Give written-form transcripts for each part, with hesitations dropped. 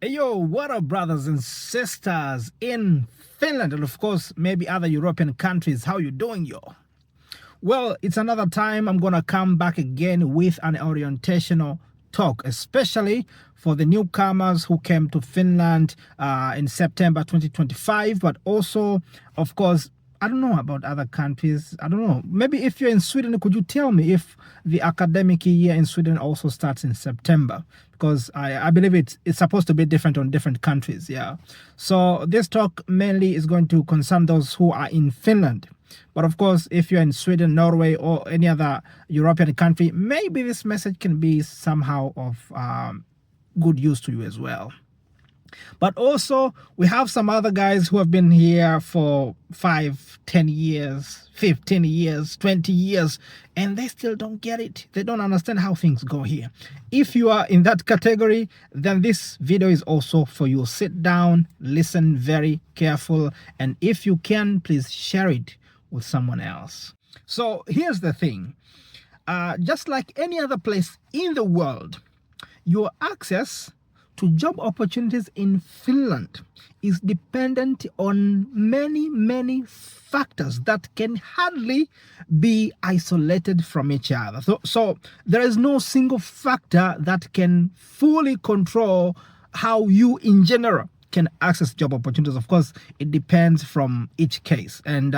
Hey, yo, what up, brothers and sisters in Finland and of course maybe other European countries? How you doing, yo? Well, it's another time I'm gonna come back again with an orientational talk, especially for the newcomers who came to Finland in September 2025, but also, of course, I don't know about other countries. I don't know. Maybe if you're in Sweden, could you tell me if the academic year in Sweden also starts in September? Because I believe it's supposed to be different on different countries. Yeah. So this talk mainly is going to concern those who are in Finland. But of course, if you're in Sweden, Norway, or any other European country, maybe this message can be somehow of good use to you as well. But also, we have some other guys who have been here for 5, 10 years, 15 years, 20 years, and they still don't get it. They don't understand how things go here. If you are in that category, then this video is also for you. Sit down, listen very careful, and if you can, please share it with someone else. So here's the thing. Just like any other place in the world, your access to job opportunities in Finland is dependent on many factors that can hardly be isolated from each other. So there is no single factor that can fully control how you in general can access job opportunities. Of course, it depends from each case. And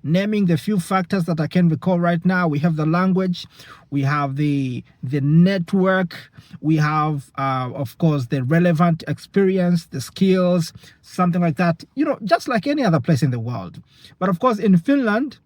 naming the few factors that I can recall right now, we have the language, we have the network, we have, of course, the relevant experience, the skills, something like that, just like any other place in the world. But of course, in Finland,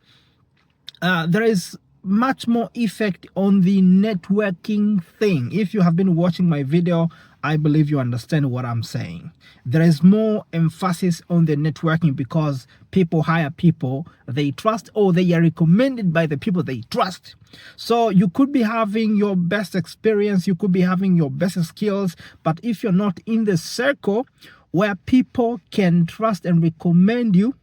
there is much more effect on the networking thing. If you have been watching my video, I believe you understand what I'm saying. There is more emphasis on the networking because people hire people they trust, or they are recommended by the people they trust. So you could be having your best experience, you could be having your best skills, but if you're not in the circle where people can trust and recommend you,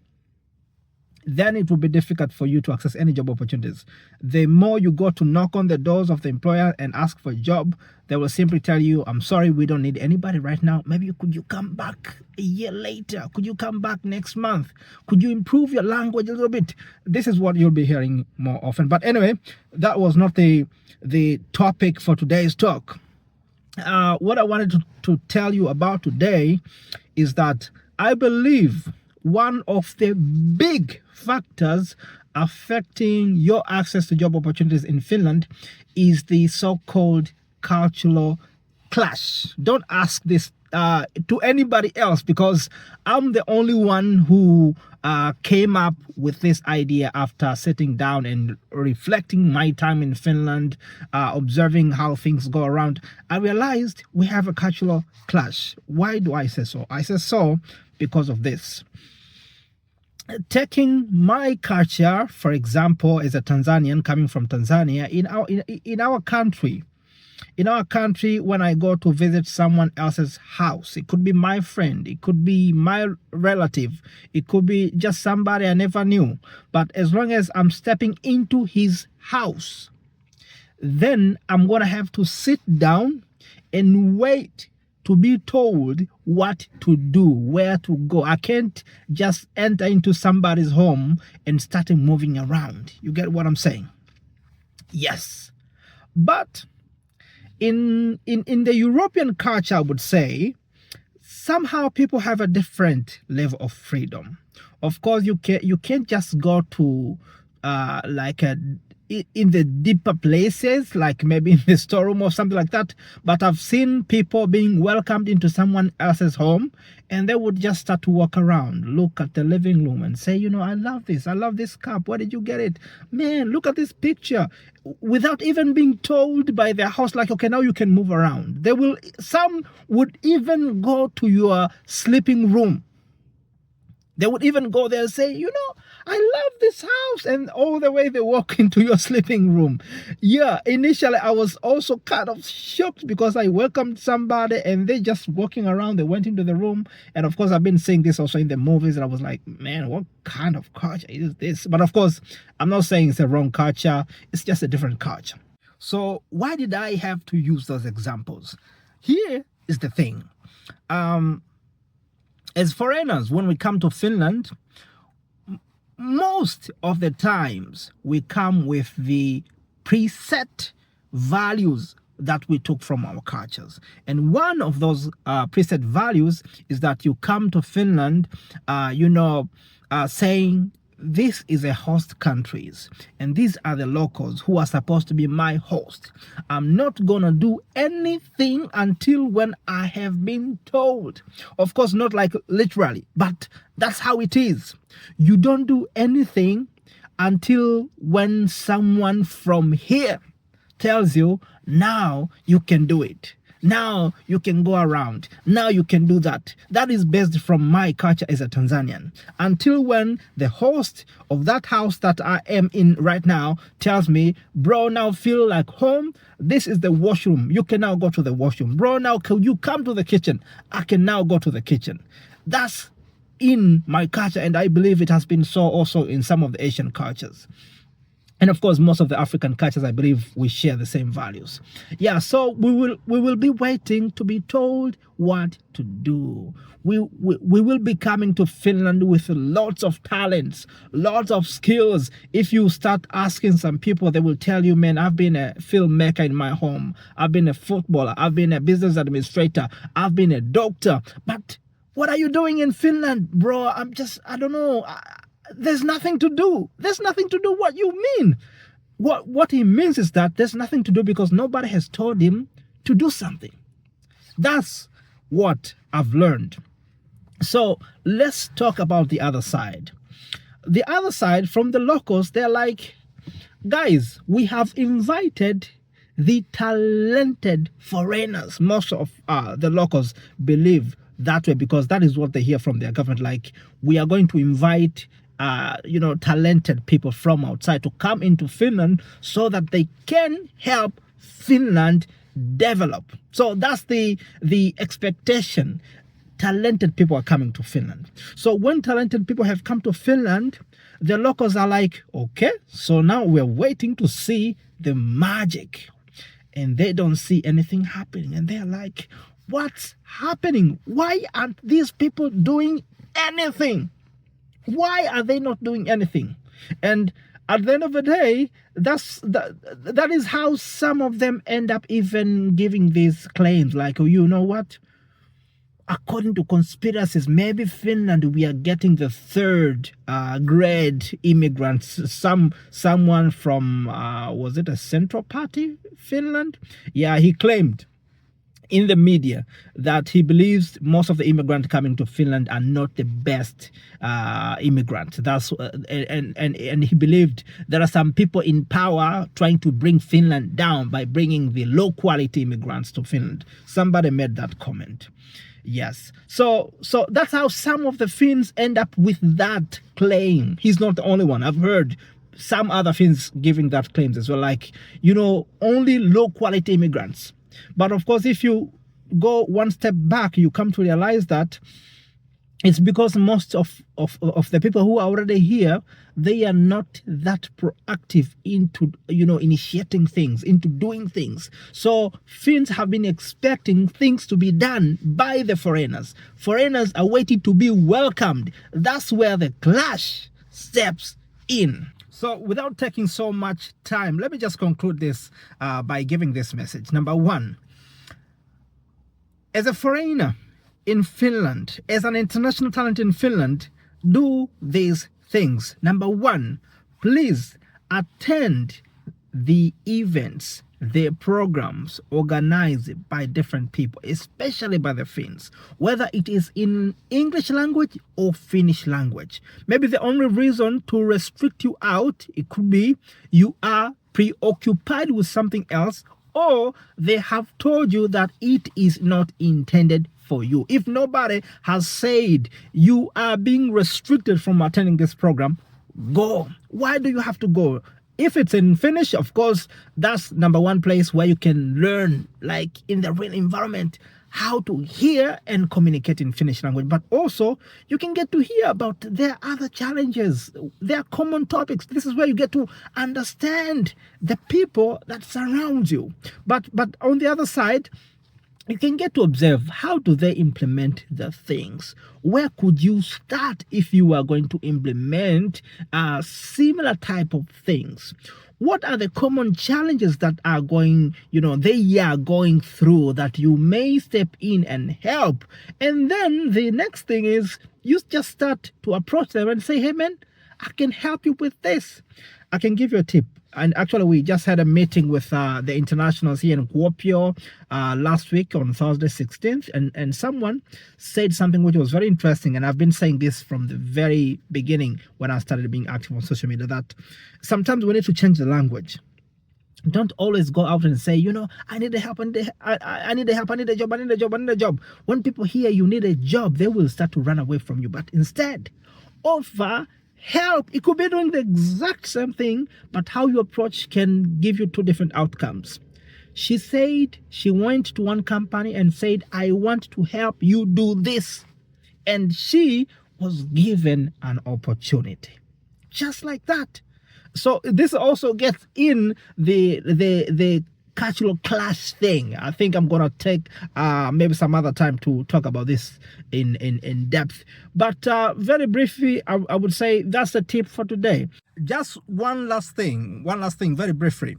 then it will be difficult for you to access any job opportunities. The more you go to knock on the doors of the employer and ask for a job, they will simply tell you, I'm sorry, we don't need anybody right now. Maybe could you come back a year later? Could you come back next month? Could you improve your language a little bit? This is what you'll be hearing more often. But anyway, that was not the topic for today's talk. What I wanted to tell you about today is that I believe one of the big factors affecting your access to job opportunities in Finland is the so-called cultural clash. Don't ask this to anybody else, because I'm the only one who came up with this idea after sitting down and reflecting my time in Finland, observing how things go around. I realized we have a cultural clash. Why do I say so? I say so because of this. Taking my culture, for example, as a Tanzanian coming from Tanzania, in our country, when I go to visit someone else's house, it could be my friend, it could be my relative, it could be just somebody I never knew. But as long as I'm stepping into his house, then I'm going to have to sit down and wait to be told what to do, where to go. I can't just enter into somebody's home and start moving around. You get what I'm saying? Yes. But in the European culture, I would say, somehow people have a different level of freedom. Of course, you can't just go to in the deeper places, like maybe in the storeroom or something like that. But I've seen people being welcomed into someone else's home, and they would just start to walk around, look at the living room and say, I love this cup, where did you get it? Man, look at this picture, without even being told by their house, like, okay, now you can move around. Some would even go to your sleeping room. They would even go there and say, I love this house. And all the way they walk into your sleeping room. Yeah, initially I was also kind of shocked because I welcomed somebody and they just walking around. They went into the room. And of course, I've been seeing this also in the movies. And I was like, man, what kind of culture is this? But of course, I'm not saying it's a wrong culture. It's just a different culture. So why did I have to use those examples? Here is the thing. as foreigners, when we come to Finland, most of the times we come with the preset values that we took from our cultures. And one of those preset values is that you come to Finland, saying, this is a host countries and these are the locals who are supposed to be my host. I'm not gonna do anything until when I have been told. Of course, not like literally, but that's how it is. You don't do anything until when someone from here tells you, now you can do it. Now you can go around. Now you can do that. That is based from my culture as a Tanzanian. Until when the host of that house that I am in right now tells me, bro, now feel like home. This is the washroom. You can now go to the washroom. Bro, now can you come to the kitchen? I can now go to the kitchen. That's in my culture, and I believe it has been so also in some of the Asian cultures. And of course, most of the African cultures, I believe we share the same values. Yeah, so we will be waiting to be told what to do. We will be coming to Finland with lots of talents, lots of skills. If you start asking some people, they will tell you, man, I've been a filmmaker in my home. I've been a footballer. I've been a business administrator. I've been a doctor. But what are you doing in Finland, bro? I don't know. There's nothing to do. There's nothing to do. What you mean? What he means is that there's nothing to do because nobody has told him to do something. That's what I've learned. So let's talk about the other side. The other side, from the locals, they're like, guys, we have invited the talented foreigners. Most of the locals believe that way because that is what they hear from their government. Like, we are going to invite talented people from outside to come into Finland so that they can help Finland develop. So that's the expectation. Talented people are coming to Finland. So when talented people have come to Finland, the locals are like, okay, so now we're waiting to see the magic. And they don't see anything happening. And they're like, what's happening? Why aren't these people doing anything? Why are they not doing anything? And at the end of the day, that is how some of them end up even giving these claims like, oh, you know what? According to conspiracies, maybe Finland, we are getting the third grade immigrants. Someone from, was it a Central Party, Finland? Yeah, he claimed in the media that he believes most of the immigrants coming to Finland are not the best immigrants. That's and he believed there are some people in power trying to bring Finland down by bringing the low quality immigrants to Finland. Somebody made that comment. Yes. So that's how some of the Finns end up with that claim. He's not the only one. I've heard some other Finns giving that claims as well. Like, only low quality immigrants. But of course, if you go one step back, you come to realize that it's because most of the people who are already here, they are not that proactive into, initiating things, into doing things. So Finns have been expecting things to be done by the foreigners. Foreigners are waiting to be welcomed. That's where the clash steps in. So without taking so much time, let me just conclude this by giving this message. Number one, as a foreigner in Finland, as an international talent in Finland, do these things. Number one, please attend the events, the programs organized by different people, especially by the Finns, whether it is in English language or Finnish language. Maybe the only reason to restrict you out, it could be you are preoccupied with something else, or they have told you that it is not intended for you. If nobody has said you are being restricted from attending this program, go. Why do you have to go? If it's in Finnish, of course, that's number one place where you can learn, like in the real environment, how to hear and communicate in Finnish language. But also, you can get to hear about their other challenges, their common topics. This is where you get to understand the people that surround you. But on the other side, you can get to observe how do they implement the things. Where could you start if you are going to implement similar type of things? What are the common challenges that are going, they are going through that you may step in and help? And then the next thing is you just start to approach them and say, hey man, I can help you with this. I can give you a tip. And actually, we just had a meeting with the internationals here in Kuopio last week on Thursday 16th. And someone said something which was very interesting. And I've been saying this from the very beginning when I started being active on social media, that sometimes we need to change the language. Don't always go out and say, I need help, I need help, I need a job, I need a job, I need a job. When people hear you need a job, they will start to run away from you. But instead, offer help. It could be doing the exact same thing, but how you approach can give you two different outcomes. She said she went to one company and said, I want to help you do this. And she was given an opportunity. Just like that. So this also gets in the cultural clash thing. I think I'm gonna take maybe some other time to talk about this in depth. But very briefly, I would say that's the tip for today. Just one last thing, very briefly.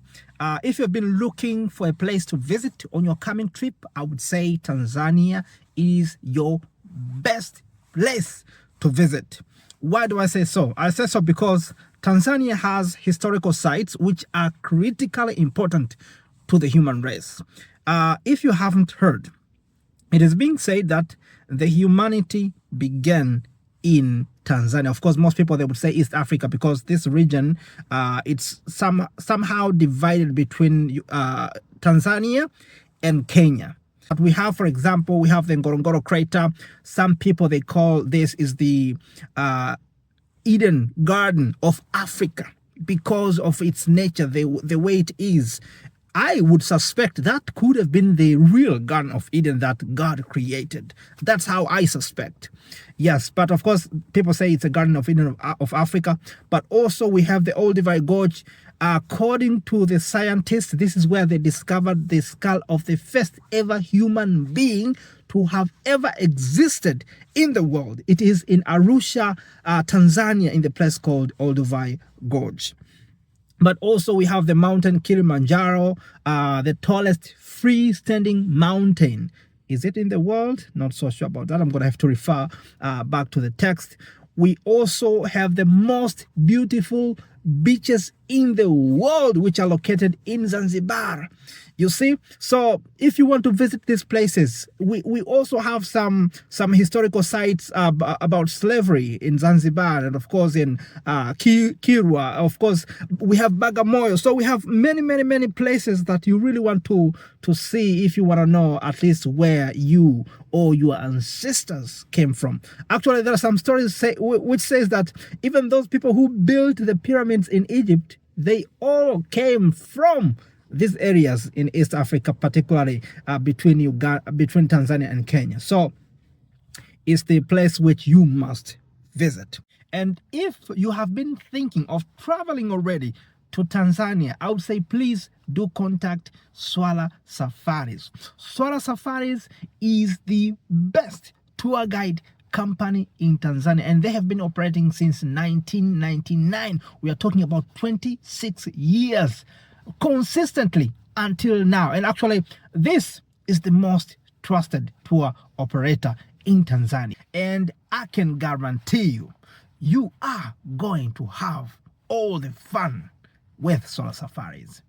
If you've been looking for a place to visit on your coming trip, I would say Tanzania is your best place to visit. Why do I say so? I say so because Tanzania has historical sites which are critically important to the human race. If you haven't heard, it is being said that the humanity began in Tanzania. Of course, most people, they would say East Africa because this region, it's somehow divided between Tanzania and Kenya. But we have, for example, we have the Ngorongoro crater. Some people, they call this is the Eden Garden of Africa because of its nature, the way it is. I would suspect that could have been the real Garden of Eden that God created. That's how I suspect. Yes, but of course, people say it's a Garden of Eden of Africa. But also we have the Olduvai Gorge. According to the scientists, this is where they discovered the skull of the first ever human being to have ever existed in the world. It is in Arusha, Tanzania, in the place called Olduvai Gorge. But also we have the mountain Kilimanjaro, the tallest freestanding mountain. Is it in the world? Not so sure about that. I'm going to have to refer back to the text. We also have the most beautiful beaches in the world, which are located in Zanzibar. You see, so if you want to visit these places, we also have some historical sites about slavery in Zanzibar, and of course in Kirwa. Of course, we have Bagamoyo. So we have many places that you really want to see if you want to know at least where you or your ancestors came from. Actually, there are some stories which says that even those people who built the pyramids in Egypt, they all came from these areas in East Africa, particularly between Tanzania and Kenya. So it's the place which you must visit. And if you have been thinking of traveling already to Tanzania, I would say please do contact Swala Safaris. Swala Safaris is the best tour guide company in Tanzania, and they have been operating since 1999. We are talking about 26 years consistently until now. And actually, this is the most trusted tour operator in Tanzania. And I can guarantee you, you are going to have all the fun with Swala Safaris.